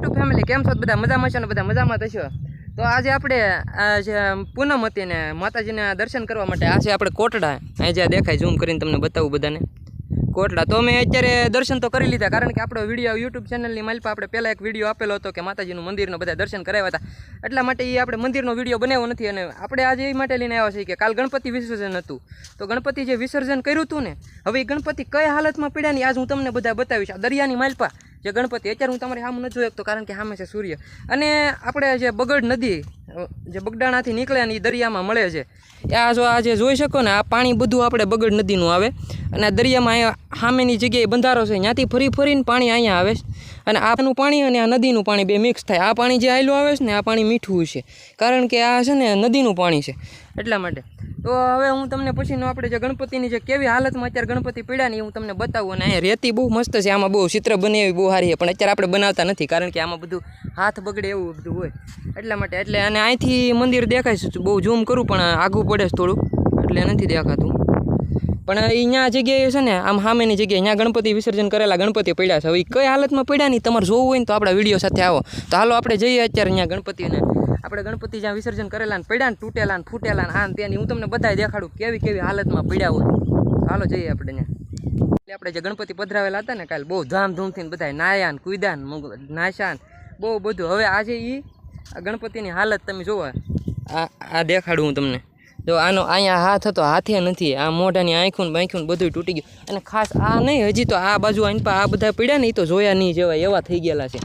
YouTube family કેમ છો બધા મજામાં છો ને બધા મજામાં થશો તો આજે આપણે જે પૂનમ હતી ને માતાજીના દર્શન કરવા માટે આજે આપણે કોટડા અહીં જ્યાં દેખાય ઝૂમ કરીને તમને બતાવું બધાને કોટડા તો મેં અત્યારે દર્શન તો કરી લીધા કારણ કે આપણો વિડીયો યુટ્યુબ ચેનલની માલ પર આપણે પહેલાં એક વિડીયો આપેલો હતો કે માતાજીનું મંદિરનો બધા દર્શન કરાવ્યા હતા એટલા માટે એ આપણે મંદિરનો વિડીયો બનાવ્યો નથી અને આપણે આજે એ માટે લઈને આવ્યા છીએ કે કાલ ગણપતિ વિસર્જન હતું તો ગણપતિ જે વિસર્જન કર્યું હતું ને હવે એ ગણપતિ કઈ હાલતમાં પડ્યા ને આજ હું તમને બધા બતાવીશ આ દરિયાની માલપા જે ગણપતિ અત્યારે હું તમારી સામે નથી જોઈ શકતો કારણ કે સામે છે સૂર્ય અને આપણે જે બગડ નદી જે બગડાણાથી નીકળ્યા ને એ દરિયામાં મળે છે આ જો આ જે જોઈ શકો ને આ પાણી બધું આપણે બગડ નદીનું આવે અને આ દરિયામાં અહીંયા સામેની જગ્યાએ બંધારો છે ત્યાંથી ફરી ફરીને પાણી અહીંયા આવે છે અને આનું પાણી અને આ નદીનું પાણી બે મિક્સ થાય આ પાણી જે આયલું આવે છે ને આ પાણી મીઠું છે કારણ કે આ છે ને નદીનું પાણી છે એટલા માટે તો હવે હું તમને પછીનો આપણે જે ગણપતિની જે કેવી હાલતમાં અત્યારે ગણપતિ પડ્યા ને એ હું તમને બતાવું અને અહીંયા રેતી બહુ મસ્ત છે આમાં બહુ ચિત્ર બને એવી બહુ સારી છે પણ અત્યારે આપણે બનાવતા નથી કારણ કે આમાં બધું હાથ બગડે એવું બધું હોય એટલા માટે એટલે અને અહીંથી મંદિર દેખાય છે બહુ ઝૂમ કરું પણ આઘું પડે છે થોડું એટલે નથી દેખાતું પણ અહીંયા જગ્યાએ છે ને આમ સામેની જગ્યાએ અહીંયા ગણપતિ વિસર્જન કરેલા ગણપતિ પડ્યા છે હવે કઈ હાલતમાં પડ્યા નહીં તમારે જોવું હોય ને તો આપણા વિડીયો સાથે આવો તો હાલો આપણે જઈએ અત્યારે અહીંયા ગણપતિને આપણે ગણપતિ જ્યાં વિસર્જન કરેલા ને પડ્યા ને તૂટેલા ને ફૂટેલા ને આ ને ત્યાંની હું તમને બધાય દેખાડું કેવી કેવી હાલતમાં પડ્યા હોય હાલો જઈએ આપણે ત્યાં એટલે આપણે જે ગણપતિ પધરાવેલા હતા ને કાલે બહુ ધામધૂમથી બધા નાયા ને કૂદ્યા ને નાશ્યા ને બહુ બધું હવે આજે આ ગણપતિની હાલત તમે જોવો આ દેખાડું હું તમને જો આનો અહીંયા હાથ હતો હાથે નથી આ મોઢાની આંખું બાંખ્યું બધું તૂટી ગયું અને ખાસ આ નહીં હજી તો આ બાજુ આ બધા પડ્યા ને એ તો જોયા નહીં જેવાય એવા થઈ ગયેલા છે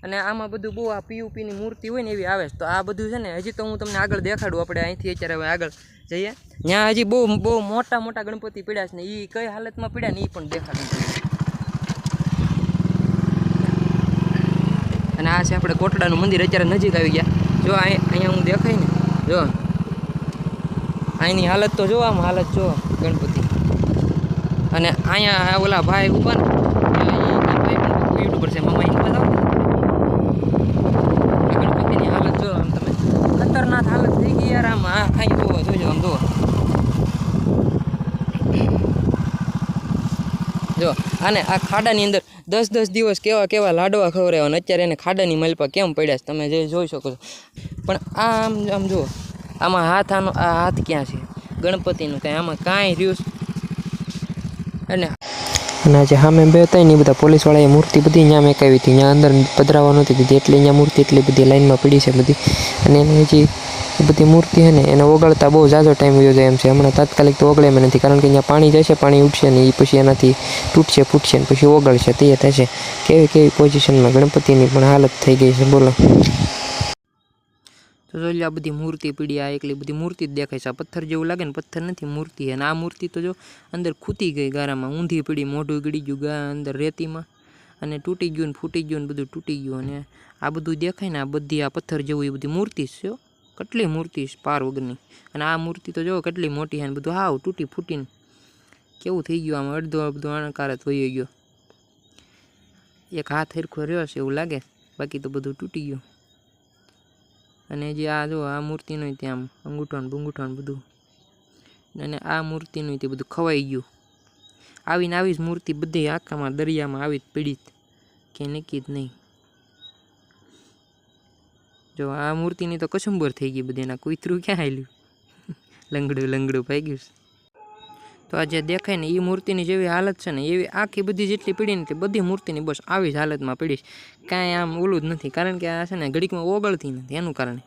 અને આમાં બધું બહુ આ પીયુપીની મૂર્તિ હોય ને એવી આવે છે તો આ બધું છે ને હજી તો હું તમને આગળ દેખાડું આપણે અહીંથી અત્યારે હવે આગળ જઈએ ત્યાં હજી બહુ મોટા મોટા ગણપતિ પડ્યા છે ને એ કઈ હાલતમાં પડ્યા ને એ પણ દેખાડું અને આ છે આપણે કોટડાનું મંદિર અત્યારે નજીક આવી ગયા જો અહીંયા હું દેખાય ને જો અહીંની હાલત તો જો આમ હાલત જો ગણપતિ અને અહીંયા ઓલા ભાઈ ઊભા ને યુટ્યુબર છે મામા એને બતાવો ગણપતિની હાલત જો આમ તમે ખતરનાક હાલત થઈ ગઈ યાર આમ અહીં જોજો આમ જો અને આ ખાડાની અંદર 10 દિવસ કેવા લાડવા ખવડાવ્યા અને અત્યારે એને ખાડાની માલપા કેમ પડ્યા છે તમે જે જોઈ શકો છો પણ આમ જુઓ આમાં આ હાથ ક્યાં છે ગણપતિનું કાંઈ આમાં કાંઈ રહ્યું અને જે સામે બે હતા ને એ બધા પોલીસવાળાએ મૂર્તિ બધી અહીંયા મેકાવી હતી અહીંયા અંદર પધરાવા નહોતી દીધી એટલે અહીંયા મૂર્તિ એટલી બધી લાઈનમાં પડી છે બધી અને એને હજી એ બધી મૂર્તિ છે ને એને ઓગળતા બહુ ઝાઝો ટાઈમ વયો જાય એમ છે હમણાં તાત્કાલિક તો ઓગળે એમ નથી કારણ કે અહીંયા પાણી જશે પાણી ઉઠશે ને એ પછી એનાથી તૂટશે ફૂટશે ને પછી ઓગળશે તે થશે કેવી પોઝિશનમાં ગણપતિની પણ હાલત થઈ ગઈ છે બોલો તો જોઈ લો આ બધી મૂર્તિ પીડી આ એકલી બધી મૂર્તિ જ દેખાય છે આ પથ્થર જેવું લાગે ને પથ્થર નથી મૂર્તિ અને આ મૂર્તિ તો જો અંદર ખૂતી ગઈ ગારામાં ઊંધી પીડી મોઢું ગળી ગયું અંદર રેતીમાં અને તૂટી ગયું ને ફૂટી ગયું ને બધું તૂટી ગયું અને આ બધું દેખાય ને આ બધી આ પથ્થર જેવું એ બધી મૂર્તિ છે કેટલી મૂર્તિ છે પાર વગરની અને આ મૂર્તિ તો જો કેટલી મોટી છે ને બધું હાવ તૂટી ફૂટીને કેવું થઈ ગયું આમાં અડધો અણકાર જ વહી ગયો એક હાથ હરખો રહ્યો છે એવું લાગે બાકી તો બધું તૂટી ગયું અને જે આ જો આ મૂર્તિનું ત્યાં આમ અંગૂઠો બધું અને આ મૂર્તિનું તે બધું ખવાઈ ગયું આવી જ મૂર્તિ બધી આખામાં દરિયામાં આવી જ પીડિત કે નક્કી જ નહીં જો આ મૂર્તિની તો કચુંબર થઈ ગઈ બધી એના કૂતરું ક્યાં આવેલું લંગડું પાઈ ગયું તો આ જે દેખાય ને એ મૂર્તિની જેવી હાલત છે ને એવી આખી બધી જેટલી પીડી ને તે બધી મૂર્તિની બસ આવી જ હાલતમાં પડી છે કાંઈ આમ ઓલું જ નથી કારણ કે આ છે ને ઘડીકમાં ઓગળતી નથી એનું કારણે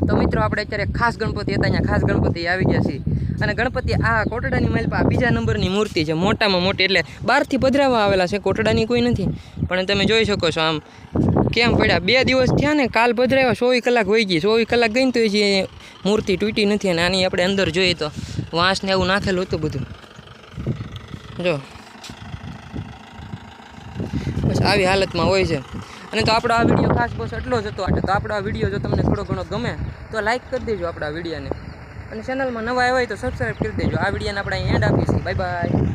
તો મિત્રો આપણે અત્યારે ખાસ ગણપતિ હતા અહીંયા ખાસ ગણપતિ આવી ગયા છીએ અને ગણપતિ આ કોટડાની માલપા બીજા નંબરની મૂર્તિ છે મોટામાં મોટી એટલે બહારથી પધરાવવા આવેલા છે કોટડાની કોઈ નથી પણ તમે જોઈ શકો છો આમ કેમ પડ્યા 2 દિવસ થયા ને કાલ પધરાવ્યા 24 કલાક વહી ગઈ 24 કલાક ગઈ તો જે મૂર્તિ તૂટી નથી અને આની આપણે અંદર જોઈએ તો વાંસને એવું નાખેલું હતું બધું જો બસ આવી હાલતમાં હોય છે અને તો આપણો આ વિડીયો ખાસ બસ એટલો જ હતો તો આપણો આ વિડીયો જો તમને થોડો ઘણો ગમે તો લાઈક કરી દેજો આપણા વિડીયોને અને ચેનલમાં નવા આવ્યા હોય તો સબસ્ક્રાઈબ કરી દેજો આ વિડીયોને આપણે અહીં એન્ડ આપીશું બાય બાય